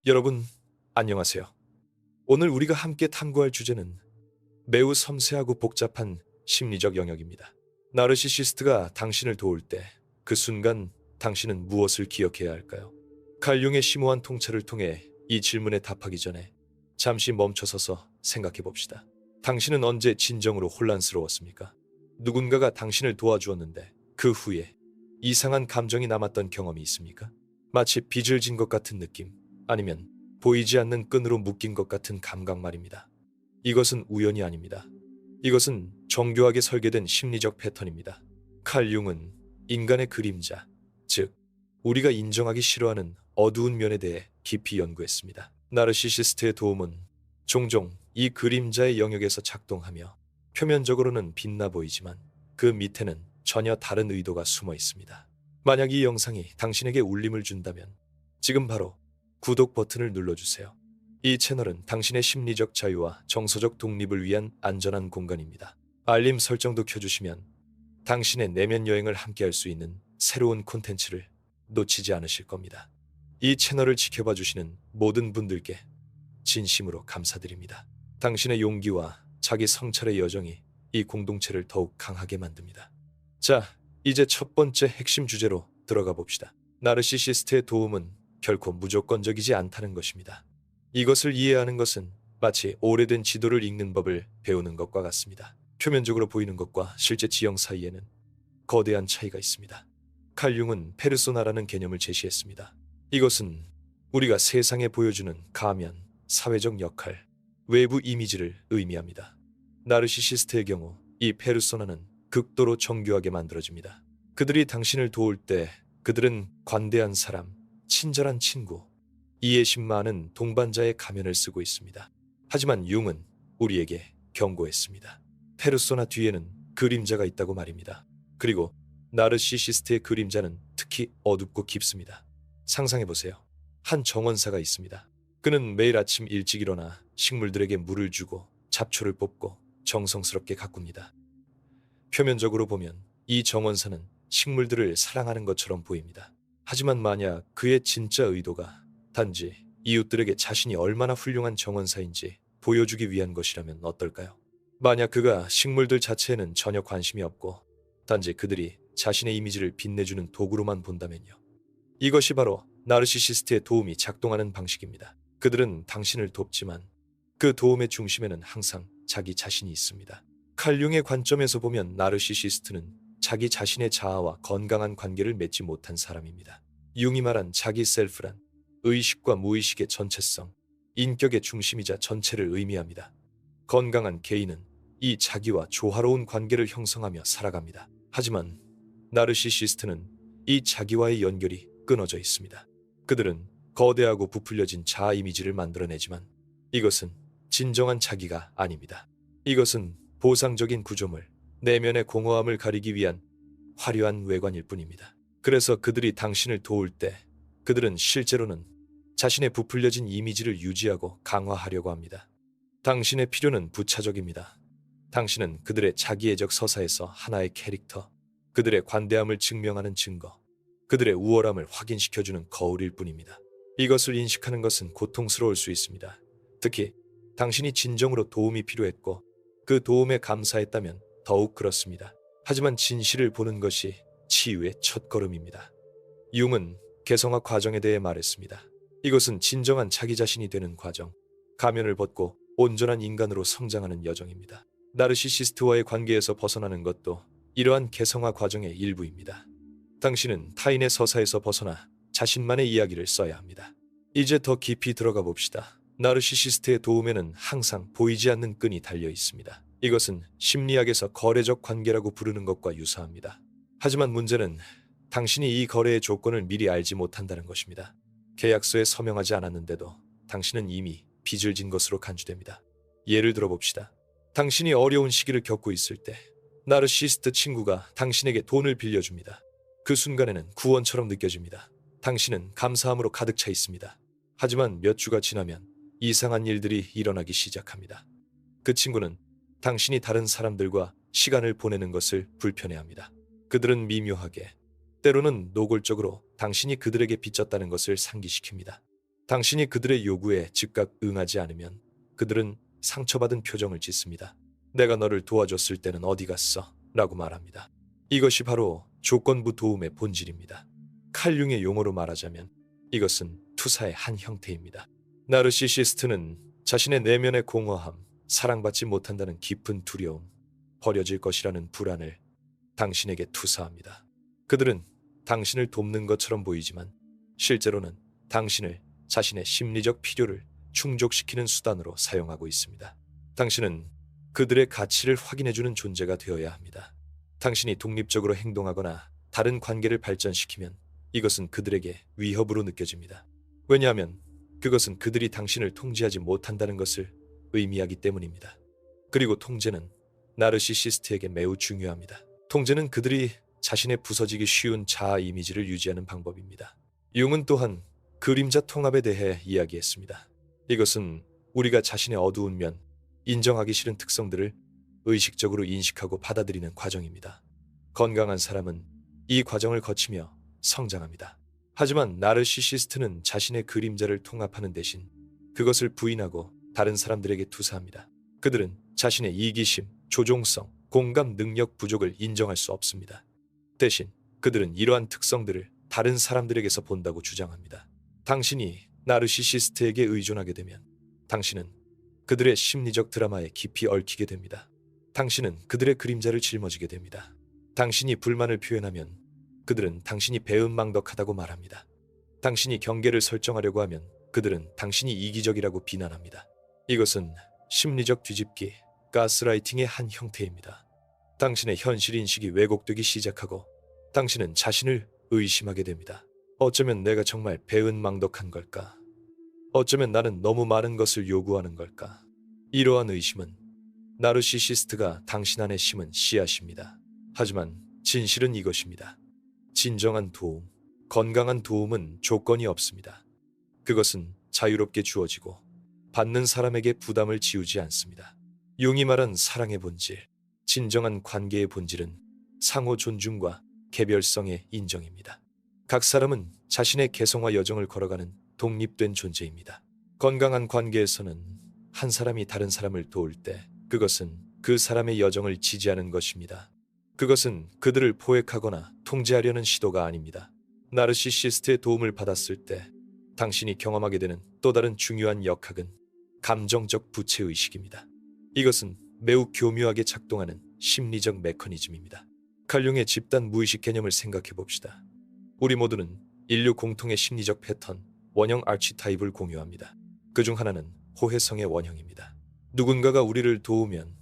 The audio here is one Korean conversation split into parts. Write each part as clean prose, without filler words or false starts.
여러분, 안녕하세요. 오늘 우리가 함께 탐구할 주제는 매우 섬세하고 복잡한 심리적 영역입니다. 나르시시스트가 당신을 도울 때 그 순간 당신은 무엇을 기억해야 할까요? 칼 융의 심오한 통찰을 통해 이 질문에 답하기 전에 잠시 멈춰서서 생각해 봅시다. 당신은 언제 진정으로 혼란스러웠습니까? 누군가가 당신을 도와주었는데 그 후에 이상한 감정이 남았던 경험이 있습니까? 마치 빚을 진 것 같은 느낌, 아니면 보이지 않는 끈으로 묶인 것 같은 감각 말입니다. 이것은 우연이 아닙니다. 이것은 정교하게 설계된 심리적 패턴입니다. 칼 융은 인간의 그림자, 즉 우리가 인정하기 싫어하는 어두운 면에 대해 깊이 연구했습니다. 나르시시스트의 도움은 종종 이 그림자의 영역에서 작동하며 표면적으로는 빛나 보이지만 그 밑에는 전혀 다른 의도가 숨어 있습니다. 만약 이 영상이 당신에게 울림을 준다면 지금 바로 구독 버튼을 눌러주세요. 이 채널은 당신의 심리적 자유와 정서적 독립을 위한 안전한 공간입니다. 알림 설정도 켜주시면 당신의 내면 여행을 함께할 수 있는 새로운 콘텐츠를 놓치지 않으실 겁니다. 이 채널을 지켜봐 주시는 모든 분들께 진심으로 감사드립니다. 당신의 용기와 자기 성찰의 여정이 이 공동체를 더욱 강하게 만듭니다. 자, 이제 첫 번째 핵심 주제로 들어가 봅시다. 나르시시스트의 도움은 결코 무조건적이지 않다는 것입니다. 이것을 이해하는 것은 마치 오래된 지도를 읽는 법을 배우는 것과 같습니다. 표면적으로 보이는 것과 실제 지형 사이에는 거대한 차이가 있습니다. 칼 융은 페르소나라는 개념을 제시했습니다. 이것은 우리가 세상에 보여주는 가면, 사회적 역할, 외부 이미지를 의미합니다. 나르시시스트의 경우 이 페르소나는 극도로 정교하게 만들어집니다. 그들이 당신을 도울 때 그들은 관대한 사람, 친절한 친구, 이해심 많은 동반자의 가면을 쓰고 있습니다. 하지만 융은 우리에게 경고했습니다. 페르소나 뒤에는 그림자가 있다고 말입니다. 그리고 나르시시스트의 그림자는 특히 어둡고 깊습니다. 상상해보세요. 한 정원사가 있습니다. 그는 매일 아침 일찍 일어나 식물들에게 물을 주고 잡초를 뽑고 정성스럽게 가꿉니다. 표면적으로 보면 이 정원사는 식물들을 사랑하는 것처럼 보입니다. 하지만 만약 그의 진짜 의도가 단지 이웃들에게 자신이 얼마나 훌륭한 정원사인지 보여주기 위한 것이라면 어떨까요? 만약 그가 식물들 자체에는 전혀 관심이 없고 단지 그들이 자신의 이미지를 빛내주는 도구로만 본다면요. 이것이 바로 나르시시스트의 도움이 작동하는 방식입니다. 그들은 당신을 돕지만 그 도움의 중심에는 항상 자기 자신이 있습니다. 칼 융의 관점에서 보면 나르시시스트는 자기 자신의 자아와 건강한 관계를 맺지 못한 사람입니다. 융이 말한 자기 셀프란 의식과 무의식의 전체성, 인격의 중심이자 전체를 의미합니다. 건강한 개인은 이 자기와 조화로운 관계를 형성하며 살아갑니다. 하지만 나르시시스트는 이 자기와의 연결이 끊어져 있습니다. 그들은 거대하고 부풀려진 자아 이미지를 만들어내지만 이것은 진정한 자기가 아닙니다. 이것은 보상적인 구조물, 내면의 공허함을 가리기 위한 화려한 외관일 뿐입니다. 그래서 그들이 당신을 도울 때 그들은 실제로는 자신의 부풀려진 이미지를 유지하고 강화하려고 합니다. 당신의 필요는 부차적입니다. 당신은 그들의 자기애적 서사에서 하나의 캐릭터, 그들의 관대함을 증명하는 증거, 그들의 우월함을 확인시켜주는 거울일 뿐입니다. 이것을 인식하는 것은 고통스러울 수 있습니다. 특히 당신이 진정으로 도움이 필요했고 그 도움에 감사했다면 더욱 그렇습니다. 하지만 진실을 보는 것이 치유의 첫걸음입니다. 융은 개성화 과정에 대해 말했습니다. 이것은 진정한 자기 자신이 되는 과정, 가면을 벗고 온전한 인간으로 성장하는 여정입니다. 나르시시스트와의 관계에서 벗어나는 것도 이러한 개성화 과정의 일부입니다. 당신은 타인의 서사에서 벗어나 자신만의 이야기를 써야 합니다. 이제 더 깊이 들어가 봅시다. 나르시시스트의 도움에는 항상 보이지 않는 끈이 달려 있습니다. 이것은 심리학에서 거래적 관계라고 부르는 것과 유사합니다. 하지만 문제는 당신이 이 거래의 조건을 미리 알지 못한다는 것입니다. 계약서에 서명하지 않았는데도 당신은 이미 빚을 진 것으로 간주됩니다. 예를 들어 봅시다. 당신이 어려운 시기를 겪고 있을 때 나르시시스트 친구가 당신에게 돈을 빌려줍니다. 그 순간에는 구원처럼 느껴집니다. 당신은 감사함으로 가득 차 있습니다. 하지만 몇 주가 지나면 이상한 일들이 일어나기 시작합니다. 그 친구는 당신이 다른 사람들과 시간을 보내는 것을 불편해합니다. 그들은 미묘하게, 때로는 노골적으로 당신이 그들에게 빚졌다는 것을 상기시킵니다. 당신이 그들의 요구에 즉각 응하지 않으면 그들은 상처받은 표정을 짓습니다. 내가 너를 도와줬을 때는 어디 갔어? 라고 말합니다. 이것이 바로 조건부 도움의 본질입니다. 칼융의 용어로 말하자면 이것은 투사의 한 형태입니다. 나르시시스트는 자신의 내면의 공허함, 사랑받지 못한다는 깊은 두려움, 버려질 것이라는 불안을 당신에게 투사합니다. 그들은 당신을 돕는 것처럼 보이지만 실제로는 당신을 자신의 심리적 필요를 충족시키는 수단으로 사용하고 있습니다. 당신은 그들의 가치를 확인해주는 존재가 되어야 합니다. 당신이 독립적으로 행동하거나 다른 관계를 발전시키면 이것은 그들에게 위협으로 느껴집니다. 왜냐하면 그것은 그들이 당신을 통제하지 못한다는 것을 의미하기 때문입니다. 그리고 통제는 나르시시스트에게 매우 중요합니다. 통제는 그들이 자신의 부서지기 쉬운 자아 이미지를 유지하는 방법입니다. 융은 또한 그림자 통합에 대해 이야기했습니다. 이것은 우리가 자신의 어두운 면, 인정하기 싫은 특성들을 의식적으로 인식하고 받아들이는 과정입니다. 건강한 사람은 이 과정을 거치며 성장합니다. 하지만 나르시시스트는 자신의 그림자를 통합하는 대신 그것을 부인하고 다른 사람들에게 투사합니다. 그들은 자신의 이기심, 조종성, 공감 능력 부족을 인정할 수 없습니다. 대신 그들은 이러한 특성들을 다른 사람들에게서 본다고 주장합니다. 당신이 나르시시스트에게 의존하게 되면 당신은 그들의 심리적 드라마에 깊이 얽히게 됩니다. 당신은 그들의 그림자를 짊어지게 됩니다. 당신이 불만을 표현하면 그들은 당신이 배은망덕하다고 말합니다. 당신이 경계를 설정하려고 하면 그들은 당신이 이기적이라고 비난합니다. 이것은 심리적 뒤집기, 가스라이팅의 한 형태입니다. 당신의 현실 인식이 왜곡되기 시작하고 당신은 자신을 의심하게 됩니다. 어쩌면 내가 정말 배은망덕한 걸까? 어쩌면 나는 너무 많은 것을 요구하는 걸까? 이러한 의심은 나르시시스트가 당신 안에 심은 씨앗입니다. 하지만 진실은 이것입니다. 진정한 도움, 건강한 도움은 조건이 없습니다. 그것은 자유롭게 주어지고 받는 사람에게 부담을 지우지 않습니다. 융이 말한 사랑의 본질, 진정한 관계의 본질은 상호 존중과 개별성의 인정입니다. 각 사람은 자신의 개성과 여정을 걸어가는 독립된 존재입니다. 건강한 관계에서는 한 사람이 다른 사람을 도울 때 그것은 그 사람의 여정을 지지하는 것입니다. 그것은 그들을 포획하거나 통제하려는 시도가 아닙니다. 나르시시스트의 도움을 받았을 때 당신이 경험하게 되는 또 다른 중요한 역학은 감정적 부채의식입니다. 이것은 매우 교묘하게 작동하는 심리적 메커니즘입니다. 칼융의 집단 무의식 개념을 생각해 봅시다. 우리 모두는 인류 공통의 심리적 패턴, 원형 아치타입을 공유합니다. 그중 하나는 호혜성의 원형입니다. 누군가가 우리를 도우면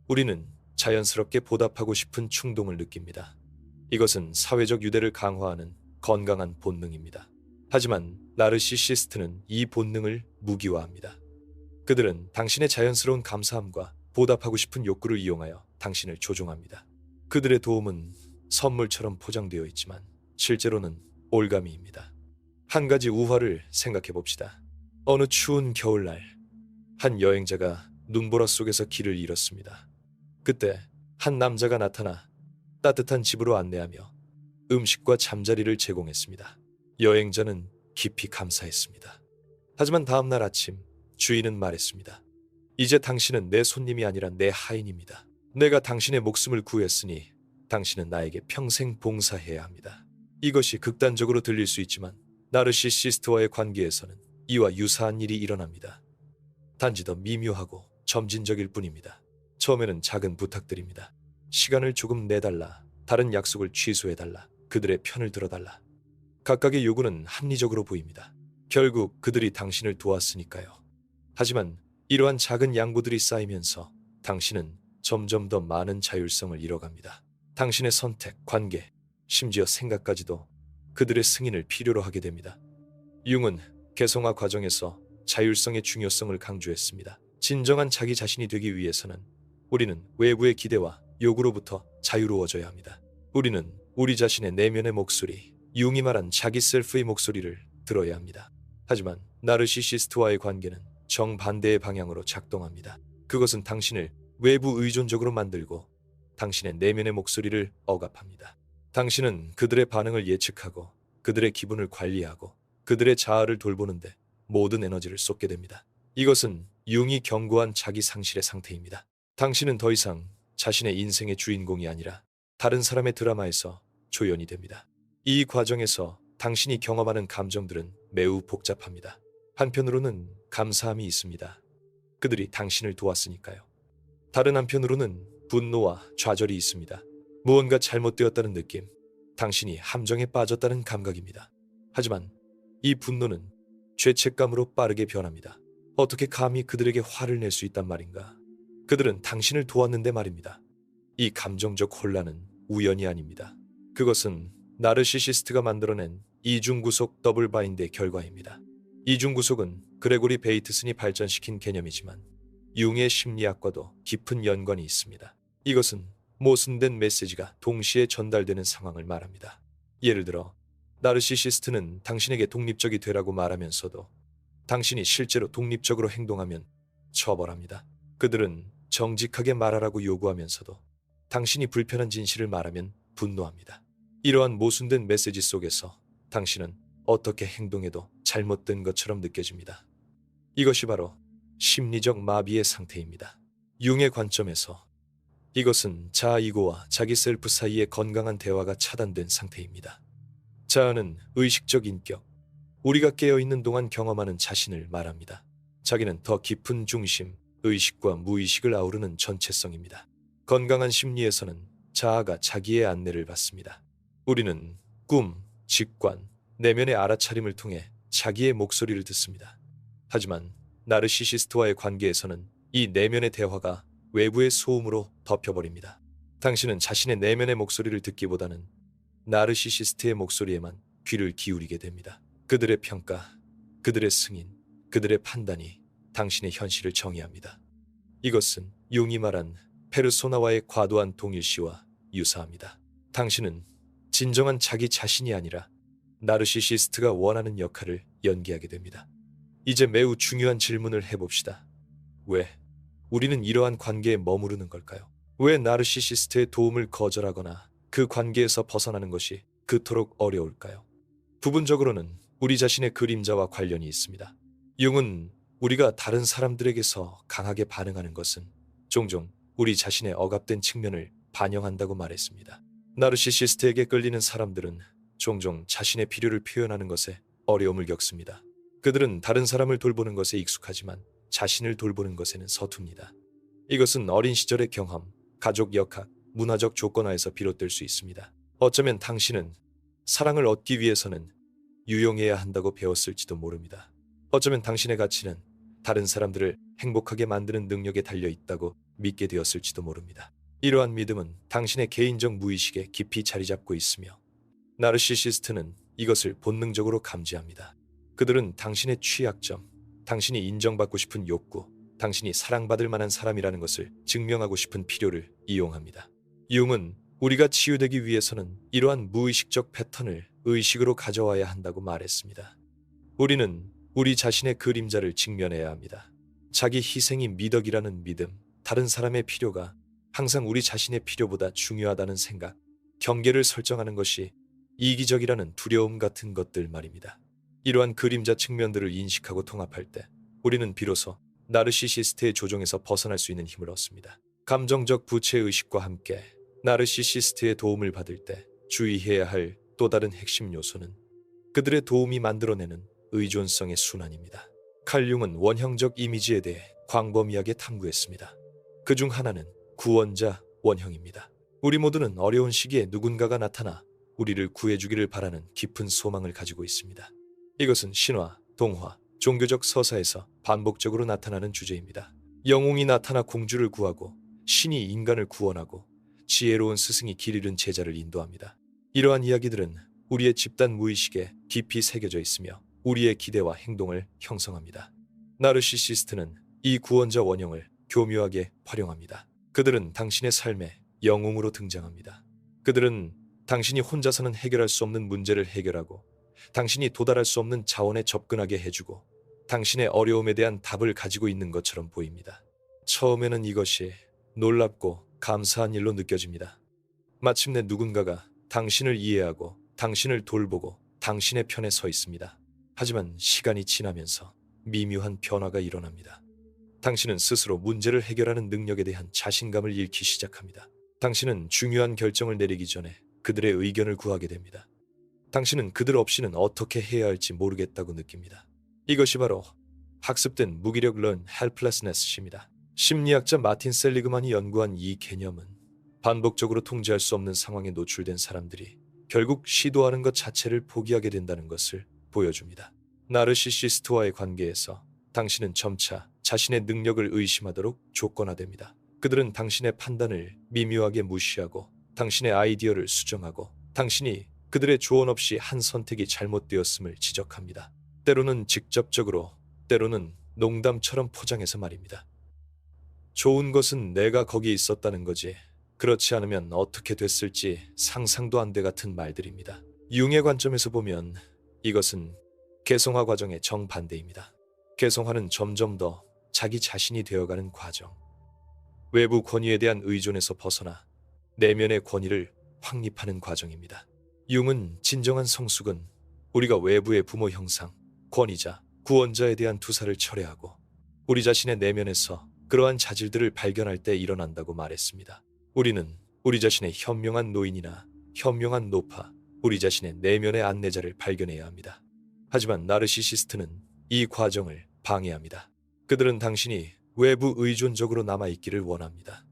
우리는 자연스럽게 보답하고 싶은 충동을 느낍니다. 이것은 사회적 유대를 강화하는 건강한 본능입니다. 하지만 나르시시스트는 이 본능을 무기화합니다. 그들은 당신의 자연스러운 감사함과 보답하고 싶은 욕구를 이용하여 당신을 조종합니다. 그들의 도움은 선물처럼 포장되어 있지만 실제로는 올가미입니다. 한 가지 우화를 생각해 봅시다. 어느 추운 겨울날 한 여행자가 눈보라 속에서 길을 잃었습니다. 그때 한 남자가 나타나 따뜻한 집으로 안내하며 음식과 잠자리를 제공했습니다. 여행자는 깊이 감사했습니다. 하지만 다음 날 아침 주인은 말했습니다. 이제 당신은 내 손님이 아니라 내 하인입니다. 내가 당신의 목숨을 구했으니 당신은 나에게 평생 봉사해야 합니다. 이것이 극단적으로 들릴 수 있지만 나르시시스트와의 관계에서는 이와 유사한 일이 일어납니다. 단지 더 미묘하고 점진적일 뿐입니다. 처음에는 작은 부탁드립니다. 시간을 조금 내달라, 다른 약속을 취소해달라, 그들의 편을 들어달라. 각각의 요구는 합리적으로 보입니다. 결국 그들이 당신을 도왔으니까요. 하지만 이러한 작은 양보들이 쌓이면서 당신은 점점 더 많은 자율성을 잃어갑니다. 당신의 선택, 관계, 심지어 생각까지도 그들의 승인을 필요로 하게 됩니다. 융은 개성화 과정에서 자율성의 중요성을 강조했습니다. 진정한 자기 자신이 되기 위해서는 우리는 외부의 기대와 요구로부터 자유로워져야 합니다. 우리는 우리 자신의 내면의 목소리, 융이 말한 자기 셀프의 목소리를 들어야 합니다. 하지만 나르시시스트와의 관계는 정반대의 방향으로 작동합니다. 그것은 당신을 외부 의존적으로 만들고 당신의 내면의 목소리를 억압합니다. 당신은 그들의 반응을 예측하고 그들의 기분을 관리하고 그들의 자아를 돌보는데 모든 에너지를 쏟게 됩니다. 이것은 융이 경고한 자기 상실의 상태입니다. 당신은 더 이상 자신의 인생의 주인공이 아니라 다른 사람의 드라마에서 조연이 됩니다. 이 과정에서 당신이 경험하는 감정들은 매우 복잡합니다. 한편으로는 감사함이 있습니다. 그들이 당신을 도왔으니까요. 다른 한편으로는 분노와 좌절이 있습니다. 무언가 잘못되었다는 느낌, 당신이 함정에 빠졌다는 감각입니다. 하지만 이 분노는 죄책감으로 빠르게 변합니다. 어떻게 감히 그들에게 화를 낼 수 있단 말인가? 그들은 당신을 도왔는데 말입니다. 이 감정적 혼란은 우연이 아닙니다. 그것은 나르시시스트가 만들어낸 이중구속 더블 바인드의 결과입니다. 이중구속은 그레고리 베이트슨이 발전시킨 개념이지만 융의 심리학과도 깊은 연관이 있습니다. 이것은 모순된 메시지가 동시에 전달되는 상황을 말합니다. 예를 들어 나르시시스트는 당신에게 독립적이 되라고 말하면서도 당신이 실제로 독립적으로 행동하면 처벌합니다. 그들은 정직하게 말하라고 요구하면서도 당신이 불편한 진실을 말하면 분노합니다. 이러한 모순된 메시지 속에서 당신은 어떻게 행동해도 잘못된 것처럼 느껴집니다. 이것이 바로 심리적 마비의 상태입니다. 융의 관점에서 이것은 자아 이고와 자기 셀프 사이의 건강한 대화가 차단된 상태입니다. 자아는 의식적 인격, 우리가 깨어있는 동안 경험하는 자신을 말합니다. 자기는 더 깊은 중심, 의식과 무의식을 아우르는 전체성입니다. 건강한 심리에서는 자아가 자기의 안내를 받습니다. 우리는 꿈, 직관, 내면의 알아차림을 통해 자기의 목소리를 듣습니다. 하지만 나르시시스트와의 관계에서는 이 내면의 대화가 외부의 소음으로 덮여버립니다. 당신은 자신의 내면의 목소리를 듣기보다는 나르시시스트의 목소리에만 귀를 기울이게 됩니다. 그들의 평가, 그들의 승인, 그들의 판단이 당신의 현실을 정의합니다. 이것은 융이 말한 페르소나와의 과도한 동일시와 유사합니다. 당신은 진정한 자기 자신이 아니라 나르시시스트가 원하는 역할을 연기하게 됩니다. 이제 매우 중요한 질문을 해봅시다. 왜 우리는 이러한 관계에 머무르는 걸까요? 왜 나르시시스트의 도움을 거절하거나 그 관계에서 벗어나는 것이 그토록 어려울까요? 부분적으로는 우리 자신의 그림자와 관련이 있습니다. 융은 우리가 다른 사람들에게서 강하게 반응하는 것은 종종 우리 자신의 억압된 측면을 반영한다고 말했습니다. 나르시시스트에게 끌리는 사람들은 종종 자신의 필요를 표현하는 것에 어려움을 겪습니다. 그들은 다른 사람을 돌보는 것에 익숙하지만 자신을 돌보는 것에는 서툽니다. 이것은 어린 시절의 경험, 가족 역학, 문화적 조건하에서 비롯될 수 있습니다. 어쩌면 당신은 사랑을 얻기 위해서는 유용해야 한다고 배웠을지도 모릅니다. 어쩌면 당신의 가치는 다른 사람들을 행복하게 만드는 능력에 달려 있다고 믿게 되었을지도 모릅니다. 이러한 믿음은 당신의 개인적 무의식에 깊이 자리 잡고 있으며 나르시시스트는 이것을 본능적으로 감지합니다. 그들은 당신의 취약점, 당신이 인정받고 싶은 욕구, 당신이 사랑받을 만한 사람이라는 것을 증명하고 싶은 필요를 이용합니다. 융은 우리가 치유되기 위해서는 이러한 무의식적 패턴을 의식으로 가져와야 한다고 말했습니다. 우리는 우리 자신의 그림자를 직면해야 합니다. 자기 희생이 미덕이라는 믿음, 다른 사람의 필요가 항상 우리 자신의 필요보다 중요하다는 생각, 경계를 설정하는 것이 이기적이라는 두려움 같은 것들 말입니다. 이러한 그림자 측면들을 인식하고 통합할 때 우리는 비로소 나르시시스트의 조종에서 벗어날 수 있는 힘을 얻습니다. 감정적 부채의식과 함께 나르시시스트의 도움을 받을 때 주의해야 할 또 다른 핵심 요소는 그들의 도움이 만들어내는 의존성의 순환입니다. 칼 융은 원형적 이미지에 대해 광범위하게 탐구했습니다. 그중 하나는 구원자 원형입니다. 우리 모두는 어려운 시기에 누군가가 나타나 우리를 구해주기를 바라는 깊은 소망을 가지고 있습니다. 이것은 신화, 동화, 종교적 서사에서 반복적으로 나타나는 주제입니다. 영웅이 나타나 공주를 구하고 신이 인간을 구원하고 지혜로운 스승이 길 잃은 제자를 인도합니다. 이러한 이야기들은 우리의 집단 무의식에 깊이 새겨져 있으며 우리의 기대와 행동을 형성합니다. 나르시시스트는 이 구원자 원형을 교묘하게 활용합니다. 그들은 당신의 삶에 영웅으로 등장합니다. 그들은 당신이 혼자서는 해결할 수 없는 문제를 해결하고 당신이 도달할 수 없는 자원에 접근하게 해주고 당신의 어려움에 대한 답을 가지고 있는 것처럼 보입니다. 처음에는 이것이 놀랍고 감사한 일로 느껴집니다. 마침내 누군가가 당신을 이해하고 당신을 돌보고 당신의 편에 서 있습니다. 하지만 시간이 지나면서 미묘한 변화가 일어납니다. 당신은 스스로 문제를 해결하는 능력에 대한 자신감을 잃기 시작합니다. 당신은 중요한 결정을 내리기 전에 그들의 의견을 구하게 됩니다. 당신은 그들 없이는 어떻게 해야 할지 모르겠다고 느낍니다. 이것이 바로 학습된 무기력 learn helplessness입니다. 심리학자 마틴 셀리그만이 연구한 이 개념은 반복적으로 통제할 수 없는 상황에 노출된 사람들이 결국 시도하는 것 자체를 포기하게 된다는 것을 보여줍니다. 나르시시스트와의 관계에서 당신은 점차 자신의 능력을 의심하도록 조건화됩니다. 그들은 당신의 판단을 미묘하게 무시하고 당신의 아이디어를 수정하고 당신이 그들의 조언 없이 한 선택이 잘못되었음을 지적합니다. 때로는 직접적으로, 때로는 농담처럼 포장해서 말입니다. 좋은 것은 내가 거기 있었다는 거지. 그렇지 않으면 어떻게 됐을지 상상도 안 돼 같은 말들입니다. 융의 관점에서 보면 이것은 개성화 과정의 정반대입니다. 개성화는 점점 더 자기 자신이 되어가는 과정. 외부 권위에 대한 의존에서 벗어나 내면의 권위를 확립하는 과정입니다. 융은 진정한 성숙은 우리가 외부의 부모 형상, 권위자, 구원자에 대한 투사를 철회하고 우리 자신의 내면에서 그러한 자질들을 발견할 때 일어난다고 말했습니다. 우리는 우리 자신의 현명한 노인이나 현명한 노파, 우리 자신의 내면의 안내자를 발견해야 합니다. 하지만 나르시시스트는 이 과정을 방해합니다. 그들은 당신이 외부 의존적으로 남아있기를 원합니다.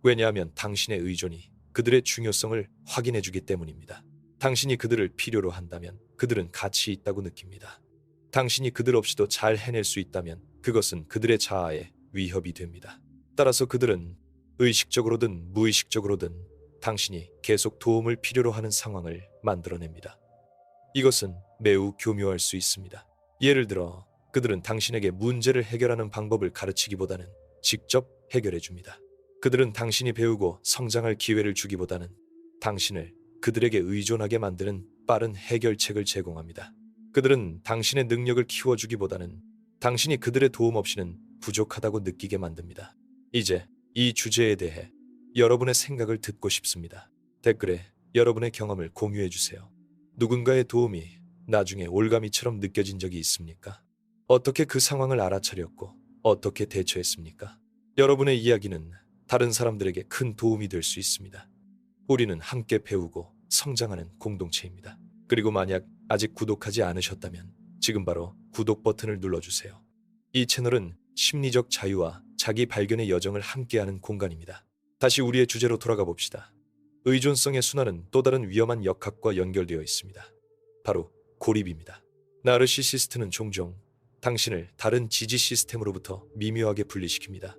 왜냐하면 당신의 의존이 그들의 중요성을 확인해주기 때문입니다. 당신이 그들을 필요로 한다면 그들은 가치 있다고 느낍니다. 당신이 그들 없이도 잘 해낼 수 있다면 그것은 그들의 자아에 위협이 됩니다. 따라서 그들은 의식적으로든 무의식적으로든 당신이 계속 도움을 필요로 하는 상황을 만들어냅니다. 이것은 매우 교묘할 수 있습니다. 예를 들어 그들은 당신에게 문제를 해결하는 방법을 가르치기보다는 직접 해결해 줍니다. 그들은 당신이 배우고 성장할 기회를 주기보다는 당신을 그들에게 의존하게 만드는 빠른 해결책을 제공합니다. 그들은 당신의 능력을 키워주기보다는 당신이 그들의 도움 없이는 부족하다고 느끼게 만듭니다. 이제 이 주제에 대해 여러분의 생각을 듣고 싶습니다. 댓글에 여러분의 경험을 공유해 주세요. 누군가의 도움이 나중에 올가미처럼 느껴진 적이 있습니까? 어떻게 그 상황을 알아차렸고 어떻게 대처했습니까? 여러분의 이야기는 다른 사람들에게 큰 도움이 될 수 있습니다. 우리는 함께 배우고 성장하는 공동체입니다. 그리고 만약 아직 구독하지 않으셨다면 지금 바로 구독 버튼을 눌러주세요. 이 채널은 심리적 자유와 자기 발견의 여정을 함께하는 공간입니다. 다시 우리의 주제로 돌아가 봅시다. 의존성의 순환은 또 다른 위험한 역학과 연결되어 있습니다. 바로 고립입니다. 나르시시스트는 종종 당신을 다른 지지 시스템으로부터 미묘하게 분리시킵니다.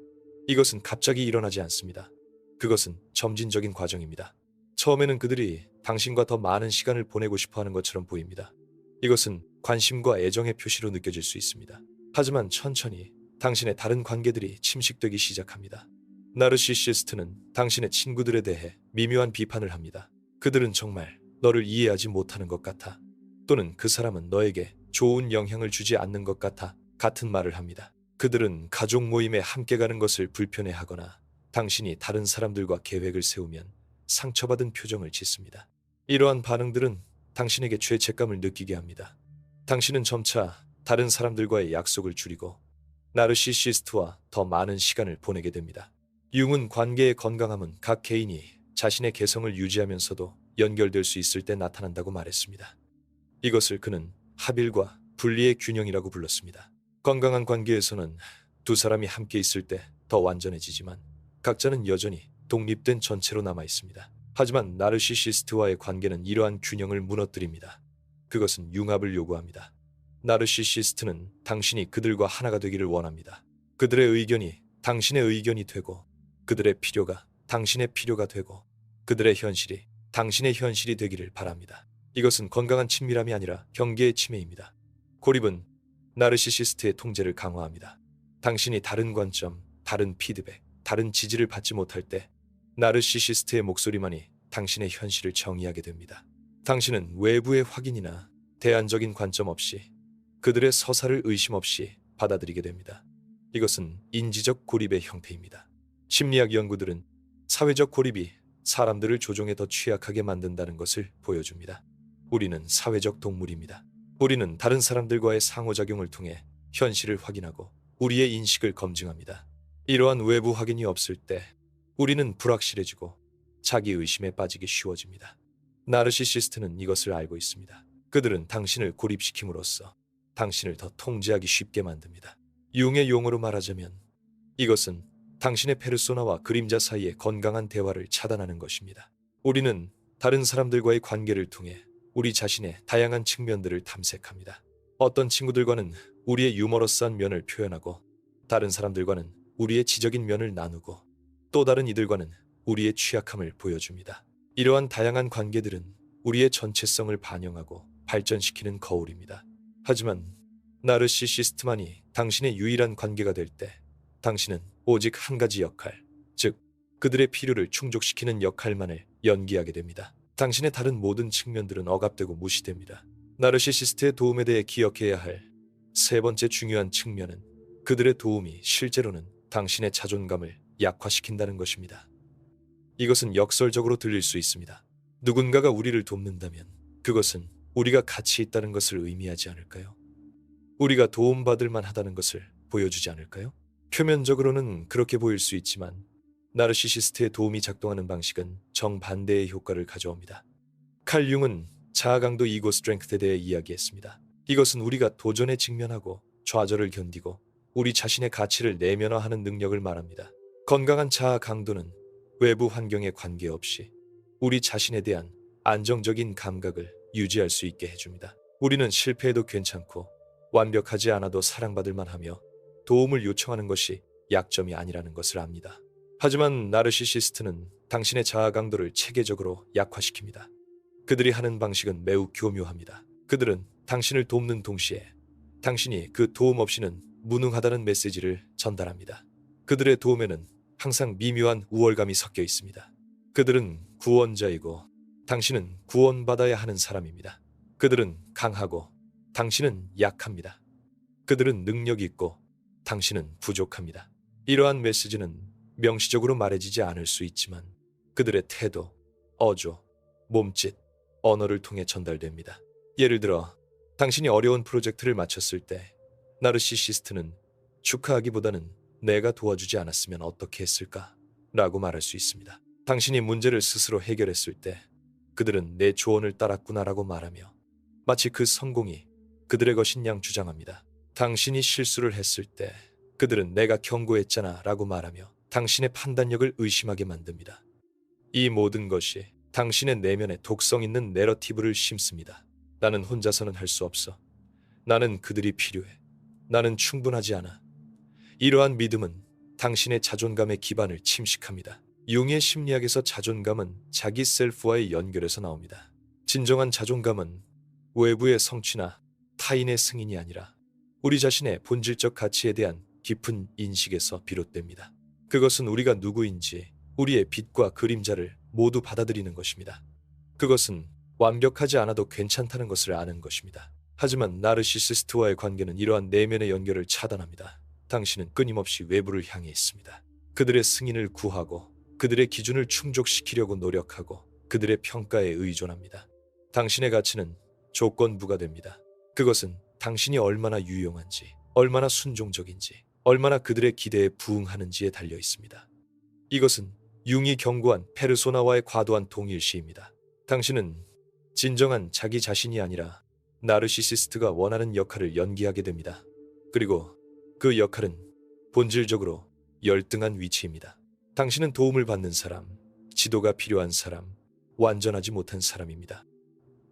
이것은 갑자기 일어나지 않습니다. 그것은 점진적인 과정입니다. 처음에는 그들이 당신과 더 많은 시간을 보내고 싶어 하는 것처럼 보입니다. 이것은 관심과 애정의 표시로 느껴질 수 있습니다. 하지만 천천히 당신의 다른 관계들이 침식되기 시작합니다. 나르시시스트는 당신의 친구들에 대해 미묘한 비판을 합니다. 그들은 정말 너를 이해하지 못하는 것 같아. 또는 그 사람은 너에게 좋은 영향을 주지 않는 것 같아 같은 말을 합니다. 그들은 가족 모임에 함께 가는 것을 불편해하거나 당신이 다른 사람들과 계획을 세우면 상처받은 표정을 짓습니다. 이러한 반응들은 당신에게 죄책감을 느끼게 합니다. 당신은 점차 다른 사람들과의 약속을 줄이고 나르시시스트와 더 많은 시간을 보내게 됩니다. 융은 관계의 건강함은 각 개인이 자신의 개성을 유지하면서도 연결될 수 있을 때 나타난다고 말했습니다. 이것을 그는 합일과 분리의 균형이라고 불렀습니다. 건강한 관계에서는 두 사람이 함께 있을 때 더 완전해지지만 각자는 여전히 독립된 전체로 남아 있습니다. 하지만 나르시시스트와의 관계는 이러한 균형을 무너뜨립니다. 그것은 융합을 요구합니다. 나르시시스트는 당신이 그들과 하나가 되기를 원합니다. 그들의 의견이 당신의 의견이 되고 그들의 필요가 당신의 필요가 되고 그들의 현실이 당신의 현실이 되기를 바랍니다. 이것은 건강한 친밀함이 아니라 경계의 침해입니다. 고립은 나르시시스트의 통제를 강화합니다. 당신이 다른 관점, 다른 피드백, 다른 지지를 받지 못할 때 나르시시스트의 목소리만이 당신의 현실을 정의하게 됩니다. 당신은 외부의 확인이나 대안적인 관점 없이 그들의 서사를 의심 없이 받아들이게 됩니다. 이것은 인지적 고립의 형태입니다. 심리학 연구들은 사회적 고립이 사람들을 조종에 더 취약하게 만든다는 것을 보여줍니다. 우리는 사회적 동물입니다. 우리는 다른 사람들과의 상호작용을 통해 현실을 확인하고 우리의 인식을 검증합니다. 이러한 외부 확인이 없을 때 우리는 불확실해지고 자기 의심에 빠지기 쉬워집니다. 나르시시스트는 이것을 알고 있습니다. 그들은 당신을 고립시킴으로써 당신을 더 통제하기 쉽게 만듭니다. 융의 용어로 말하자면 이것은 당신의 페르소나와 그림자 사이의 건강한 대화를 차단하는 것입니다. 우리는 다른 사람들과의 관계를 통해 우리 자신의 다양한 측면들을 탐색합니다. 어떤 친구들과는 우리의 유머러스한 면을 표현하고 다른 사람들과는 우리의 지적인 면을 나누고 또 다른 이들과는 우리의 취약함을 보여줍니다. 이러한 다양한 관계들은 우리의 전체성을 반영하고 발전시키는 거울입니다. 하지만 나르시시스트만이 당신의 유일한 관계가 될 때 당신은 오직 한 가지 역할, 즉 그들의 필요를 충족시키는 역할만을 연기하게 됩니다. 당신의 다른 모든 측면들은 억압되고 무시됩니다. 나르시시스트의 도움에 대해 기억해야 할 세 번째 중요한 측면은 그들의 도움이 실제로는 당신의 자존감을 약화시킨다는 것입니다. 이것은 역설적으로 들릴 수 있습니다. 누군가가 우리를 돕는다면 그것은 우리가 가치 있다는 것을 의미하지 않을까요? 우리가 도움받을 만하다는 것을 보여주지 않을까요? 표면적으로는 그렇게 보일 수 있지만 나르시시스트의 도움이 작동하는 방식은 정반대의 효과를 가져옵니다. 칼 융은 자아강도 이고 스트렝스에 대해 이야기했습니다. 이것은 우리가 도전에 직면하고 좌절을 견디고 우리 자신의 가치를 내면화하는 능력을 말합니다. 건강한 자아 강도는 외부 환경에 관계없이 우리 자신에 대한 안정적인 감각을 유지할 수 있게 해줍니다. 우리는 실패해도 괜찮고 완벽하지 않아도 사랑받을 만하며 도움을 요청하는 것이 약점이 아니라는 것을 압니다. 하지만 나르시시스트는 당신의 자아 강도를 체계적으로 약화시킵니다. 그들이 하는 방식은 매우 교묘합니다. 그들은 당신을 돕는 동시에 당신이 그 도움 없이는 무능하다는 메시지를 전달합니다. 그들의 도움에는 항상 미묘한 우월감이 섞여 있습니다. 그들은 구원자이고 당신은 구원받아야 하는 사람입니다. 그들은 강하고 당신은 약합니다. 그들은 능력이 있고 당신은 부족합니다. 이러한 메시지는 명시적으로 말해지지 않을 수 있지만 그들의 태도, 어조, 몸짓, 언어를 통해 전달됩니다. 예를 들어 당신이 어려운 프로젝트를 마쳤을 때 나르시시스트는 축하하기보다는 내가 도와주지 않았으면 어떻게 했을까? 라고 말할 수 있습니다. 당신이 문제를 스스로 해결했을 때 그들은 내 조언을 따랐구나라고 말하며 마치 그 성공이 그들의 것인 양 주장합니다. 당신이 실수를 했을 때 그들은 내가 경고했잖아 라고 말하며 당신의 판단력을 의심하게 만듭니다. 이 모든 것이 당신의 내면에 독성 있는 내러티브를 심습니다. 나는 혼자서는 할 수 없어. 나는 그들이 필요해. 나는 충분하지 않아. 이러한 믿음은 당신의 자존감의 기반을 침식합니다. 융의 심리학에서 자존감은 자기 셀프와의 연결에서 나옵니다. 진정한 자존감은 외부의 성취나 타인의 승인이 아니라 우리 자신의 본질적 가치에 대한 깊은 인식에서 비롯됩니다. 그것은 우리가 누구인지 우리의 빛과 그림자를 모두 받아들이는 것입니다. 그것은 완벽하지 않아도 괜찮다는 것을 아는 것입니다. 하지만 나르시시스트와의 관계는 이러한 내면의 연결을 차단합니다. 당신은 끊임없이 외부를 향해 있습니다. 그들의 승인을 구하고 그들의 기준을 충족시키려고 노력하고 그들의 평가에 의존합니다. 당신의 가치는 조건부가 됩니다. 그것은 당신이 얼마나 유용한지, 얼마나 순종적인지, 얼마나 그들의 기대에 부응하는지에 달려 있습니다. 이것은 융이 경고한 페르소나와의 과도한 동일시입니다. 당신은 진정한 자기 자신이 아니라 나르시시스트가 원하는 역할을 연기하게 됩니다. 그리고 그 역할은 본질적으로 열등한 위치입니다. 당신은 도움을 받는 사람, 지도가 필요한 사람, 완전하지 못한 사람입니다.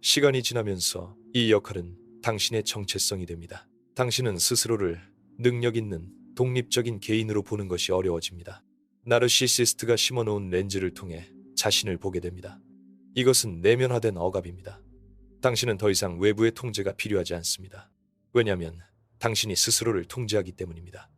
시간이 지나면서 이 역할은 당신의 정체성이 됩니다. 당신은 스스로를 능력 있는 독립적인 개인으로 보는 것이 어려워집니다. 나르시시스트가 심어놓은 렌즈를 통해 자신을 보게 됩니다. 이것은 내면화된 억압입니다. 당신은 더 이상 외부의 통제가 필요하지 않습니다. 왜냐하면 당신이 스스로를 통제하기 때문입니다.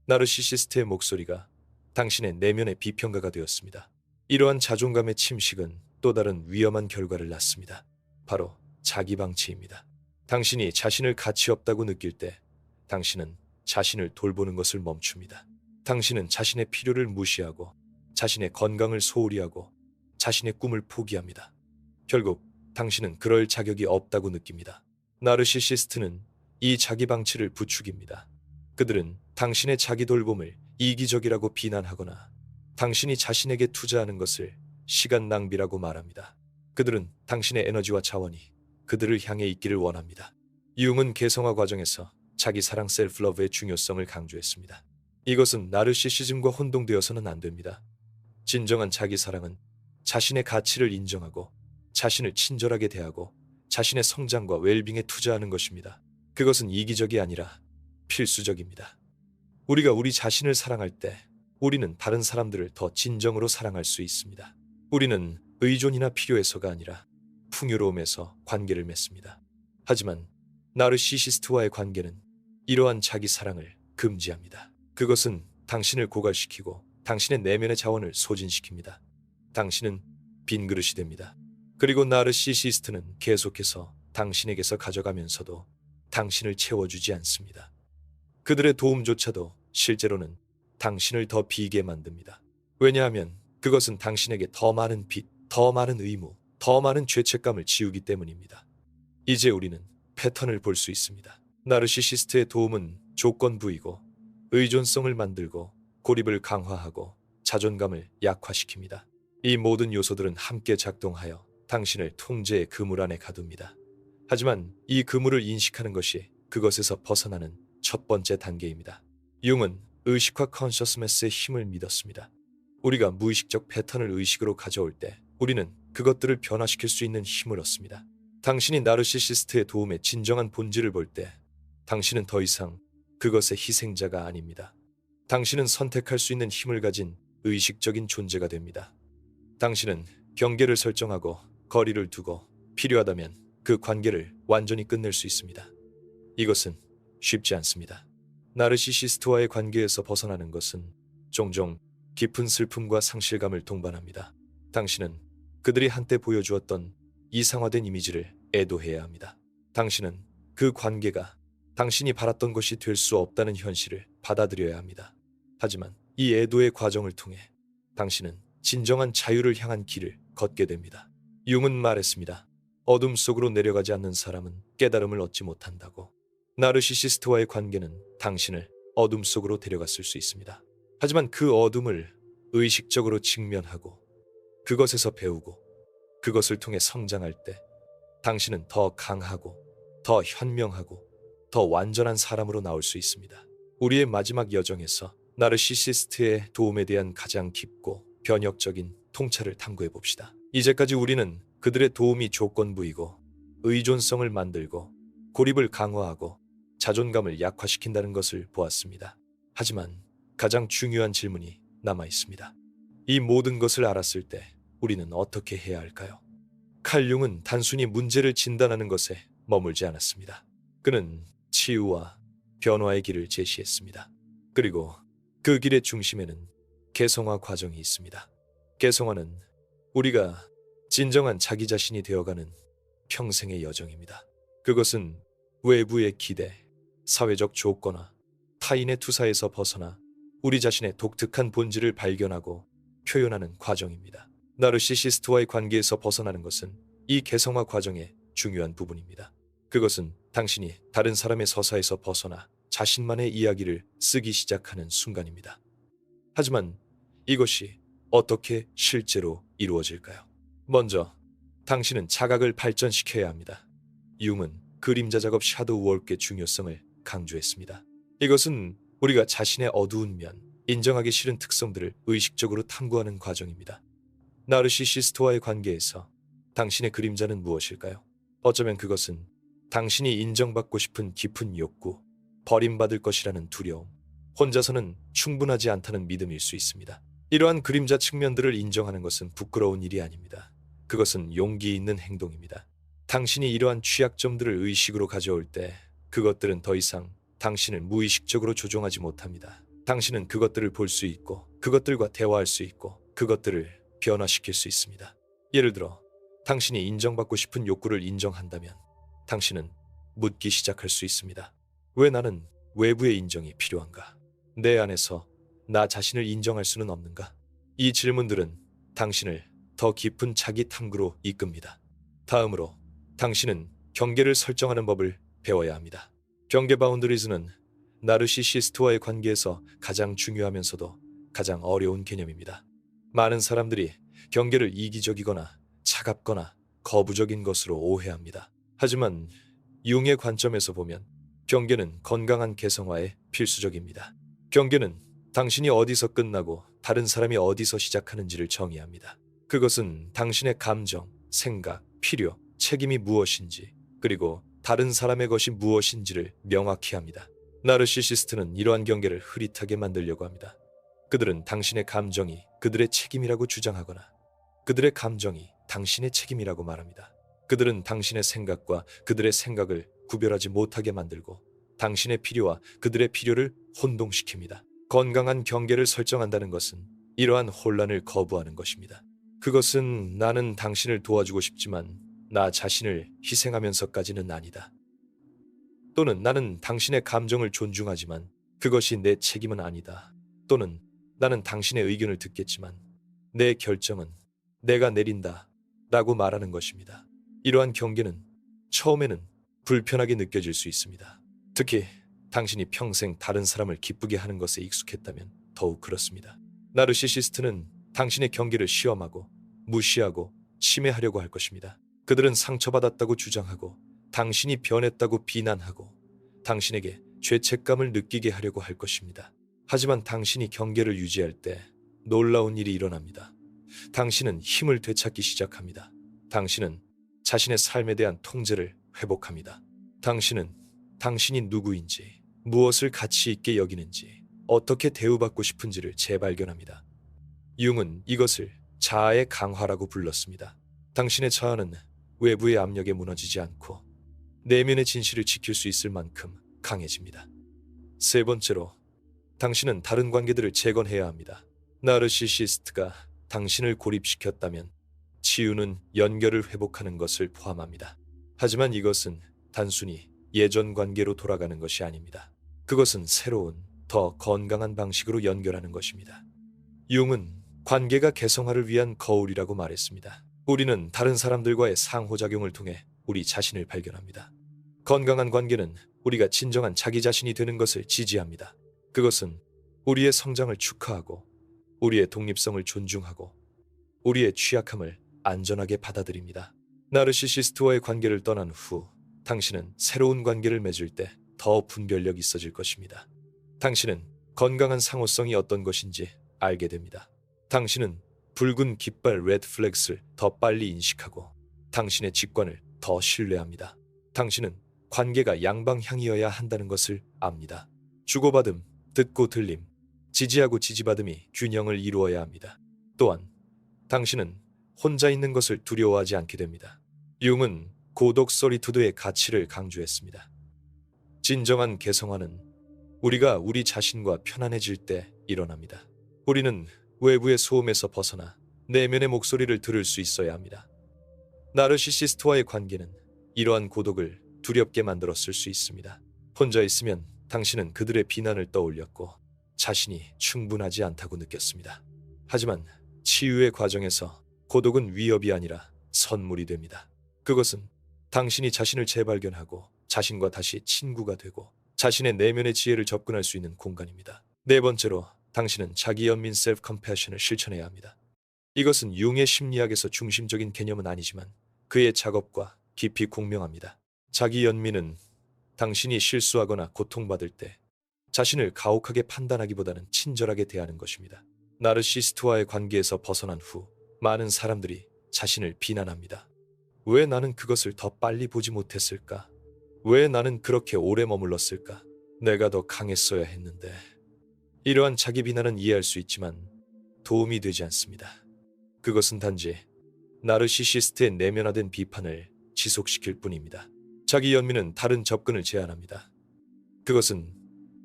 나르시시스트의 목소리가 당신의 내면의 비평가가 되었습니다. 이러한 자존감의 침식은 또 다른 위험한 결과를 낳습니다. 바로 자기방치입니다. 당신이 자신을 가치 없다고 느낄 때 당신은 자신을 돌보는 것을 멈춥니다. 당신은 자신의 필요를 무시하고 자신의 건강을 소홀히 하고 자신의 꿈을 포기합니다. 결국 당신은 그럴 자격이 없다고 느낍니다. 나르시시스트는 이 자기 방치를 부추깁니다. 그들은 당신의 자기 돌봄을 이기적이라고 비난하거나 당신이 자신에게 투자하는 것을 시간 낭비라고 말합니다. 그들은 당신의 에너지와 자원이 그들을 향해 있기를 원합니다. 융은 개성화 과정에서 자기 사랑 셀프러브의 중요성을 강조했습니다. 이것은 나르시시즘과 혼동되어서는 안 됩니다. 진정한 자기 사랑은 자신의 가치를 인정하고 자신을 친절하게 대하고 자신의 성장과 웰빙에 투자하는 것입니다. 그것은 이기적이 아니라 필수적입니다. 우리가 우리 자신을 사랑할 때 우리는 다른 사람들을 더 진정으로 사랑할 수 있습니다. 우리는 의존이나 필요해서가 아니라 풍요로움에서 관계를 맺습니다. 하지만 나르시시스트와의 관계는 이러한 자기 사랑을 금지합니다. 그것은 당신을 고갈시키고 당신의 내면의 자원을 소진시킵니다. 당신은 빈 그릇이 됩니다. 그리고 나르시시스트는 계속해서 당신에게서 가져가면서도 당신을 채워주지 않습니다. 그들의 도움조차도 실제로는 당신을 더 비게 만듭니다. 왜냐하면 그것은 당신에게 더 많은 빚, 더 많은 의무, 더 많은 죄책감을 지우기 때문입니다. 이제 우리는 패턴을 볼 수 있습니다. 나르시시스트의 도움은 조건부이고 의존성을 만들고 고립을 강화하고 자존감을 약화시킵니다. 이 모든 요소들은 함께 작동하여 당신을 통제의 그물 안에 가둡니다. 하지만 이 그물을 인식하는 것이 그것에서 벗어나는 첫 번째 단계입니다. 융은 의식화 컨셔스네스의 힘을 믿었습니다. 우리가 무의식적 패턴을 의식으로 가져올 때 우리는 그것들을 변화시킬 수 있는 힘을 얻습니다. 당신이 나르시시스트의 도움의 진정한 본질을 볼 때 당신은 더 이상 그것의 희생자가 아닙니다. 당신은 선택할 수 있는 힘을 가진 의식적인 존재가 됩니다. 당신은 경계를 설정하고 거리를 두고 필요하다면 그 관계를 완전히 끝낼 수 있습니다. 이것은 쉽지 않습니다. 나르시시스트와의 관계에서 벗어나는 것은 종종 깊은 슬픔과 상실감을 동반합니다. 당신은 그들이 한때 보여주었던 이상화된 이미지를 애도해야 합니다. 당신은 그 관계가 당신이 바랐던 것이 될 수 없다는 현실을 받아들여야 합니다. 하지만 이 애도의 과정을 통해 당신은 진정한 자유를 향한 길을 걷게 됩니다. 융은 말했습니다. 어둠 속으로 내려가지 않는 사람은 깨달음을 얻지 못한다고. 나르시시스트와의 관계는 당신을 어둠 속으로 데려갔을 수 있습니다. 하지만 그 어둠을 의식적으로 직면하고 그것에서 배우고 그것을 통해 성장할 때 당신은 더 강하고 더 현명하고 더 완전한 사람으로 나올 수 있습니다. 우리의 마지막 여정에서 나르시시스트의 도움에 대한 가장 깊고 변혁적인 통찰을 탐구해 봅시다. 이제까지 우리는 그들의 도움이 조건부이고 의존성을 만들고 고립을 강화하고 자존감을 약화시킨다는 것을 보았습니다. 하지만 가장 중요한 질문이 남아 있습니다. 이 모든 것을 알았을 때 우리는 어떻게 해야 할까요? 칼 융은 단순히 문제를 진단하는 것에 머물지 않았습니다. 그는 치유와 변화의 길을 제시했습니다. 그리고 그 길의 중심에는 개성화 과정이 있습니다. 개성화는 우리가 진정한 자기 자신이 되어가는 평생의 여정입니다. 그것은 외부의 기대, 사회적 조건화, 타인의 투사에서 벗어나 우리 자신의 독특한 본질을 발견하고 표현하는 과정입니다. 나르시시스트와의 관계에서 벗어나는 것은 이 개성화 과정의 중요한 부분입니다. 그것은 당신이 다른 사람의 서사에서 벗어나 자신만의 이야기를 쓰기 시작하는 순간입니다. 하지만 이것이 어떻게 실제로 이루어질까요? 먼저 당신은 자각을 발전시켜야 합니다. 융은 그림자 작업 샤도우 워크의 중요성을 강조했습니다. 이것은 우리가 자신의 어두운 면, 인정하기 싫은 특성들을 의식적으로 탐구하는 과정입니다. 나르시시스트와의 관계에서 당신의 그림자는 무엇일까요? 어쩌면 그것은 당신이 인정받고 싶은 깊은 욕구, 버림받을 것이라는 두려움, 혼자서는 충분하지 않다는 믿음일 수 있습니다. 이러한 그림자 측면들을 인정하는 것은 부끄러운 일이 아닙니다. 그것은 용기 있는 행동입니다. 당신이 이러한 취약점들을 의식으로 가져올 때 그것들은 더 이상 당신을 무의식적으로 조종하지 못합니다. 당신은 그것들을 볼 수 있고 그것들과 대화할 수 있고 그것들을 변화시킬 수 있습니다. 예를 들어 당신이 인정받고 싶은 욕구를 인정한다면 당신은 묻기 시작할 수 있습니다. 왜 나는 외부의 인정이 필요한가? 내 안에서 나 자신을 인정할 수는 없는가? 이 질문들은 당신을 더 깊은 자기 탐구로 이끕니다. 다음으로 당신은 경계를 설정하는 법을 배워야 합니다. 경계 바운더리즈는 나르시시스트와의 관계에서 가장 중요하면서도 가장 어려운 개념입니다. 많은 사람들이 경계를 이기적이거나 차갑거나 거부적인 것으로 오해합니다. 하지만 융의 관점에서 보면 경계는 건강한 개성화에 필수적입니다. 경계는 당신이 어디서 끝나고 다른 사람이 어디서 시작하는지를 정의합니다. 그것은 당신의 감정, 생각, 필요, 책임이 무엇인지, 그리고 다른 사람의 것이 무엇인지를 명확히 합니다. 나르시시스트는 이러한 경계를 흐릿하게 만들려고 합니다. 그들은 당신의 감정이 그들의 책임이라고 주장하거나 그들의 감정이 당신의 책임이라고 말합니다. 그들은 당신의 생각과 그들의 생각을 구별하지 못하게 만들고 당신의 필요와 그들의 필요를 혼동시킵니다. 건강한 경계를 설정한다는 것은 이러한 혼란을 거부하는 것입니다. 그것은 나는 당신을 도와주고 싶지만 나 자신을 희생하면서까지는 아니다. 또는 나는 당신의 감정을 존중하지만 그것이 내 책임은 아니다. 또는 나는 당신의 의견을 듣겠지만 내 결정은 내가 내린다 라고 말하는 것입니다. 이러한 경계는 처음에는 불편하게 느껴질 수 있습니다. 특히 당신이 평생 다른 사람을 기쁘게 하는 것에 익숙했다면 더욱 그렇습니다. 나르시시스트는 당신의 경계를 시험하고 무시하고 침해하려고 할 것입니다. 그들은 상처받았다고 주장하고 당신이 변했다고 비난하고 당신에게 죄책감을 느끼게 하려고 할 것입니다. 하지만 당신이 경계를 유지할 때 놀라운 일이 일어납니다. 당신은 힘을 되찾기 시작합니다. 당신은 자신의 삶에 대한 통제를 회복합니다. 당신은 당신이 누구인지, 무엇을 가치 있게 여기는지, 어떻게 대우받고 싶은지를 재발견합니다. 융은 이것을 자아의 강화라고 불렀습니다. 당신의 자아는 외부의 압력에 무너지지 않고 내면의 진실을 지킬 수 있을 만큼 강해집니다. 세 번째로, 당신은 다른 관계들을 재건해야 합니다. 나르시시스트가 당신을 고립시켰다면 치유는 연결을 회복하는 것을 포함합니다. 하지만 이것은 단순히 예전 관계로 돌아가는 것이 아닙니다. 그것은 새로운, 더 건강한 방식으로 연결하는 것입니다. 융은 관계가 개성화를 위한 거울이라고 말했습니다. 우리는 다른 사람들과의 상호작용을 통해 우리 자신을 발견합니다. 건강한 관계는 우리가 진정한 자기 자신이 되는 것을 지지합니다. 그것은 우리의 성장을 축하하고 우리의 독립성을 존중하고 우리의 취약함을 안전하게 받아들입니다. 나르시시스트와의 관계를 떠난 후 당신은 새로운 관계를 맺을 때 더 분별력이 있어질 것입니다. 당신은 건강한 상호성이 어떤 것인지 알게 됩니다. 당신은 붉은 깃발 레드 플렉스를 더 빨리 인식하고 당신의 직관을 더 신뢰합니다. 당신은 관계가 양방향이어야 한다는 것을 압니다. 주고받음, 듣고 들림, 지지하고 지지받음이 균형을 이루어야 합니다. 또한 당신은 혼자 있는 것을 두려워하지 않게 됩니다. 융은 고독 소리투드의 가치를 강조했습니다. 진정한 개성화는 우리가 우리 자신과 편안해질 때 일어납니다. 우리는 외부의 소음에서 벗어나 내면의 목소리를 들을 수 있어야 합니다. 나르시시스트와의 관계는 이러한 고독을 두렵게 만들었을 수 있습니다. 혼자 있으면 당신은 그들의 비난을 떠올렸고 자신이 충분하지 않다고 느꼈습니다. 하지만 치유의 과정에서 고독은 위협이 아니라 선물이 됩니다. 그것은 당신이 자신을 재발견하고 자신과 다시 친구가 되고 자신의 내면의 지혜를 접근할 수 있는 공간입니다. 네 번째로, 당신은 자기 연민 셀프 컴패션을 실천해야 합니다. 이것은 융의 심리학에서 중심적인 개념은 아니지만 그의 작업과 깊이 공명합니다. 자기 연민은 당신이 실수하거나 고통받을 때 자신을 가혹하게 판단하기보다는 친절하게 대하는 것입니다. 나르시스트와의 관계에서 벗어난 후 많은 사람들이 자신을 비난합니다. 왜 나는 그것을 더 빨리 보지 못했을까? 왜 나는 그렇게 오래 머물렀을까? 내가 더 강했어야 했는데. 이러한 자기 비난은 이해할 수 있지만 도움이 되지 않습니다. 그것은 단지 나르시시스트의 내면화된 비판을 지속시킬 뿐입니다. 자기 연민은 다른 접근을 제안합니다. 그것은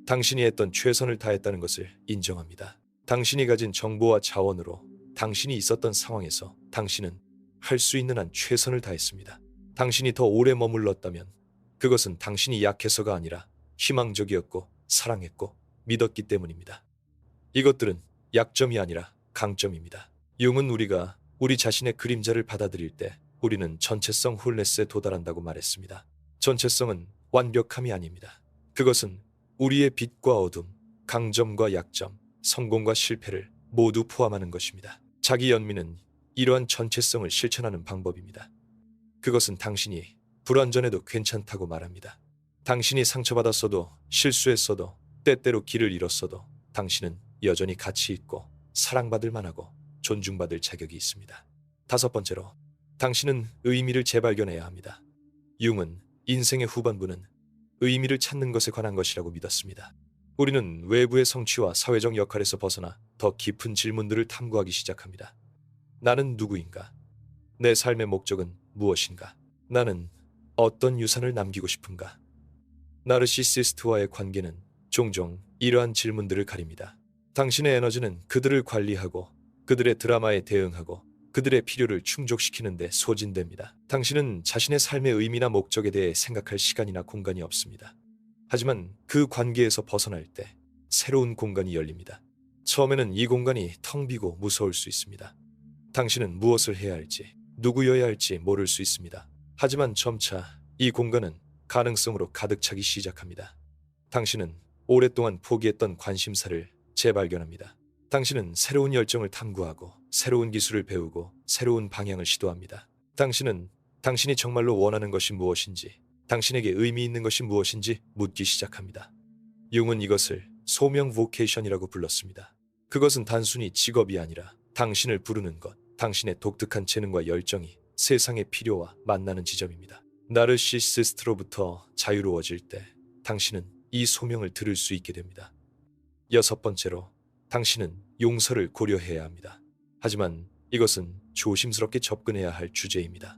당신이 했던 최선을 다했다는 것을 인정합니다. 당신이 가진 정보와 자원으로 당신이 있었던 상황에서 당신은 할 수 있는 한 최선을 다했습니다. 당신이 더 오래 머물렀다면 그것은 당신이 약해서가 아니라 희망적이었고 사랑했고 믿었기 때문입니다. 이것들은 약점이 아니라 강점입니다. 융은 우리가 우리 자신의 그림자를 받아들일 때 우리는 전체성 홀네스에 도달한다고 말했습니다. 전체성은 완벽함이 아닙니다. 그것은 우리의 빛과 어둠, 강점과 약점, 성공과 실패를 모두 포함하는 것입니다. 자기 연민은 이러한 전체성을 실천하는 방법입니다. 그것은 당신이 불완전해도 괜찮다고 말합니다. 당신이 상처받았어도 실수했어도 때때로 길을 잃었어도 당신은 여전히 가치 있고 사랑받을 만하고 존중받을 자격이 있습니다. 다섯 번째로, 당신은 의미를 재발견해야 합니다. 융은 인생의 후반부는 의미를 찾는 것에 관한 것이라고 믿었습니다. 우리는 외부의 성취와 사회적 역할에서 벗어나 더 깊은 질문들을 탐구하기 시작합니다. 나는 누구인가? 내 삶의 목적은 무엇인가? 나는 어떤 유산을 남기고 싶은가? 나르시시스트와의 관계는 종종 이러한 질문들을 가립니다. 당신의 에너지는 그들을 관리하고 그들의 드라마에 대응하고 그들의 필요를 충족시키는 데 소진됩니다. 당신은 자신의 삶의 의미나 목적에 대해 생각할 시간이나 공간이 없습니다. 하지만 그 관계에서 벗어날 때 새로운 공간이 열립니다. 처음에는 이 공간이 텅 비고 무서울 수 있습니다. 당신은 무엇을 해야 할지, 누구여야 할지 모를 수 있습니다. 하지만 점차 이 공간은 가능성으로 가득 차기 시작합니다. 당신은 오랫동안 포기했던 관심사를 재발견합니다. 당신은 새로운 열정을 탐구하고 새로운 기술을 배우고 새로운 방향을 시도합니다. 당신은 당신이 정말로 원하는 것이 무엇인지, 당신에게 의미 있는 것이 무엇인지 묻기 시작합니다. 융은 이것을 소명 보케이션이라고 불렀습니다. 그것은 단순히 직업이 아니라 당신을 부르는 것, 당신의 독특한 재능과 열정이 세상의 필요와 만나는 지점입니다. 나르시시스트로부터 자유로워질 때 당신은 이 소명을 들을 수 있게 됩니다. 여섯 번째로, 당신은 용서를 고려해야 합니다. 하지만 이것은 조심스럽게 접근해야 할 주제입니다.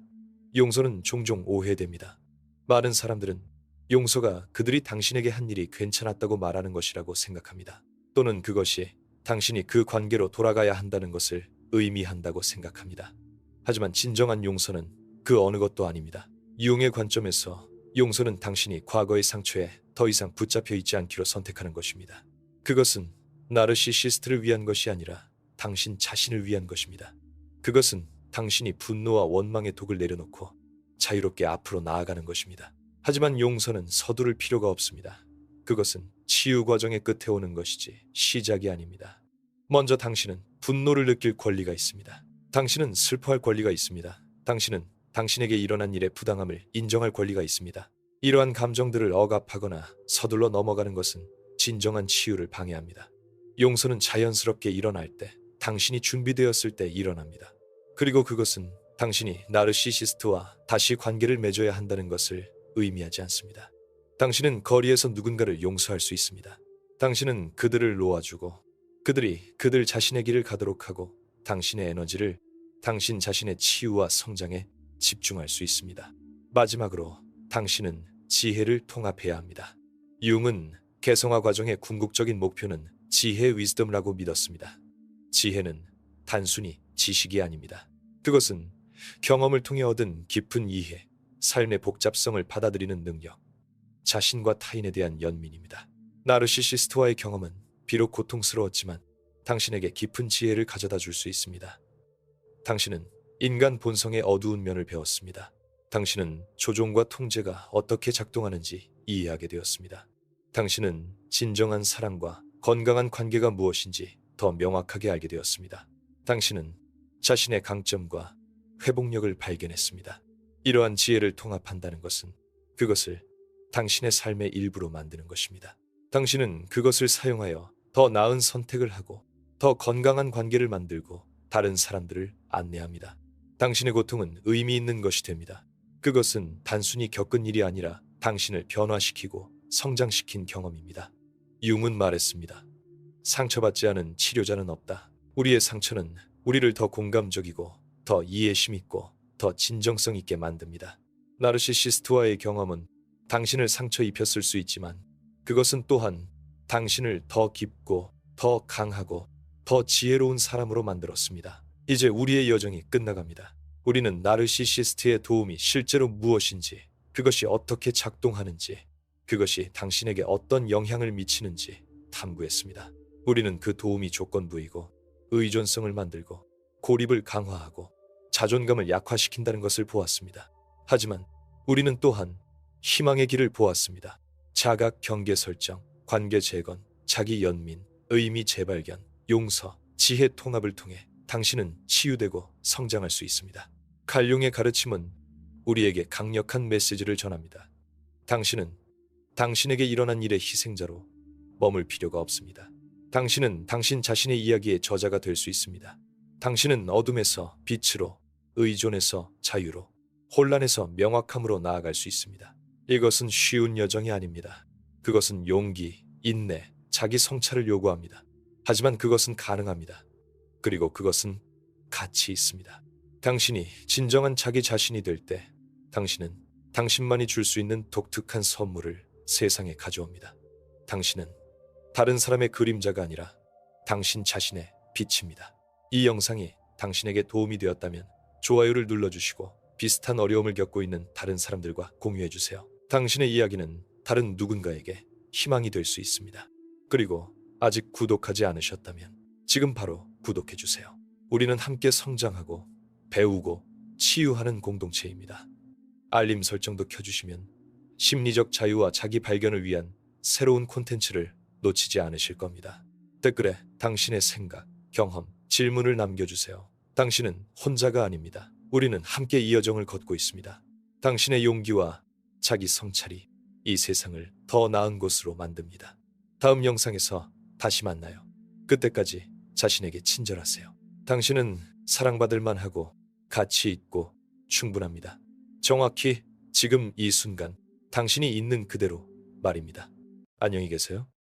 용서는 종종 오해됩니다. 많은 사람들은 용서가 그들이 당신에게 한 일이 괜찮았다고 말하는 것이라고 생각합니다. 또는 그것이 당신이 그 관계로 돌아가야 한다는 것을 의미한다고 생각합니다. 하지만 진정한 용서는 그 어느 것도 아닙니다. 융의 관점에서 용서는 당신이 과거의 상처에 더 이상 붙잡혀 있지 않기로 선택하는 것입니다. 그것은 나르시시스트를 위한 것이 아니라 당신 자신을 위한 것입니다. 그것은 당신이 분노와 원망의 독을 내려놓고 자유롭게 앞으로 나아가는 것입니다. 하지만 용서는 서두를 필요가 없습니다. 그것은 치유 과정의 끝에 오는 것이지 시작이 아닙니다. 먼저 당신은 분노를 느낄 권리가 있습니다. 당신은 슬퍼할 권리가 있습니다. 당신은 당신에게 일어난 일의 부당함을 인정할 권리가 있습니다. 이러한 감정들을 억압하거나 서둘러 넘어가는 것은 진정한 치유를 방해합니다. 용서는 자연스럽게 일어날 때, 당신이 준비되었을 때 일어납니다. 그리고 그것은 당신이 나르시시스트와 다시 관계를 맺어야 한다는 것을 의미하지 않습니다. 당신은 거리에서 누군가를 용서할 수 있습니다. 당신은 그들을 놓아주고 그들이 그들 자신의 길을 가도록 하고 당신의 에너지를 당신 자신의 치유와 성장에 집중할 수 있습니다. 마지막으로, 당신은 지혜를 통합해야 합니다. 융은 개성화 과정의 궁극적인 목표는 지혜 위즈덤이라고 믿었습니다. 지혜는 단순히 지식이 아닙니다. 그것은 경험을 통해 얻은 깊은 이해, 삶의 복잡성을 받아들이는 능력, 자신과 타인에 대한 연민입니다. 나르시시스트와의 경험은 비록 고통스러웠지만 당신에게 깊은 지혜를 가져다 줄 수 있습니다. 당신은 인간 본성의 어두운 면을 배웠습니다. 당신은 조종과 통제가 어떻게 작동하는지 이해하게 되었습니다. 당신은 진정한 사랑과 건강한 관계가 무엇인지 더 명확하게 알게 되었습니다. 당신은 자신의 강점과 회복력을 발견했습니다. 이러한 지혜를 통합한다는 것은 그것을 당신의 삶의 일부로 만드는 것입니다. 당신은 그것을 사용하여 더 나은 선택을 하고 더 건강한 관계를 만들고 다른 사람들을 안내합니다. 당신의 고통은 의미 있는 것이 됩니다. 그것은 단순히 겪은 일이 아니라 당신을 변화시키고 성장시킨 경험입니다. 융은 말했습니다. 상처받지 않은 치료자는 없다. 우리의 상처는 우리를 더 공감적이고 더 이해심 있고 더 진정성 있게 만듭니다. 나르시시스트와의 경험은 당신을 상처 입혔을 수 있지만 그것은 또한 당신을 더 깊고 더 강하고 더 지혜로운 사람으로 만들었습니다. 이제 우리의 여정이 끝나갑니다. 우리는 나르시시스트의 도움이 실제로 무엇인지, 그것이 어떻게 작동하는지, 그것이 당신에게 어떤 영향을 미치는지 탐구했습니다. 우리는 그 도움이 조건부이고 의존성을 만들고 고립을 강화하고 자존감을 약화시킨다는 것을 보았습니다. 하지만 우리는 또한 희망의 길을 보았습니다. 자각 경계 설정, 관계 재건, 자기 연민, 의미 재발견, 용서, 지혜 통합을 통해 당신은 치유되고 성장할 수 있습니다. 칼융의 가르침은 우리에게 강력한 메시지를 전합니다. 당신은 당신에게 일어난 일의 희생자로 머물 필요가 없습니다. 당신은 당신 자신의 이야기의 저자가 될 수 있습니다. 당신은 어둠에서 빛으로, 의존에서 자유로, 혼란에서 명확함으로 나아갈 수 있습니다. 이것은 쉬운 여정이 아닙니다. 그것은 용기, 인내, 자기 성찰을 요구합니다. 하지만 그것은 가능합니다. 그리고 그것은 가치 있습니다. 당신이 진정한 자기 자신이 될 때 당신은 당신만이 줄 수 있는 독특한 선물을 세상에 가져옵니다. 당신은 다른 사람의 그림자가 아니라 당신 자신의 빛입니다. 이 영상이 당신에게 도움이 되었다면 좋아요를 눌러주시고 비슷한 어려움을 겪고 있는 다른 사람들과 공유해주세요. 당신의 이야기는 다른 누군가에게 희망이 될 수 있습니다. 그리고 아직 구독하지 않으셨다면 지금 바로 구독해주세요. 우리는 함께 성장하고 배우고 치유하는 공동체입니다. 알림 설정도 켜주시면 심리적 자유와 자기 발견을 위한 새로운 콘텐츠를 놓치지 않으실 겁니다. 댓글에 당신의 생각, 경험, 질문을 남겨주세요. 당신은 혼자가 아닙니다. 우리는 함께 이 여정을 걷고 있습니다. 당신의 용기와 자기 성찰이 이 세상을 더 나은 곳으로 만듭니다. 다음 영상에서 다시 만나요. 그때까지 자신에게 친절하세요. 당신은 사랑받을 만하고 가치 있고 충분합니다. 정확히 지금 이 순간 당신이 있는 그대로 말입니다. 안녕히 계세요.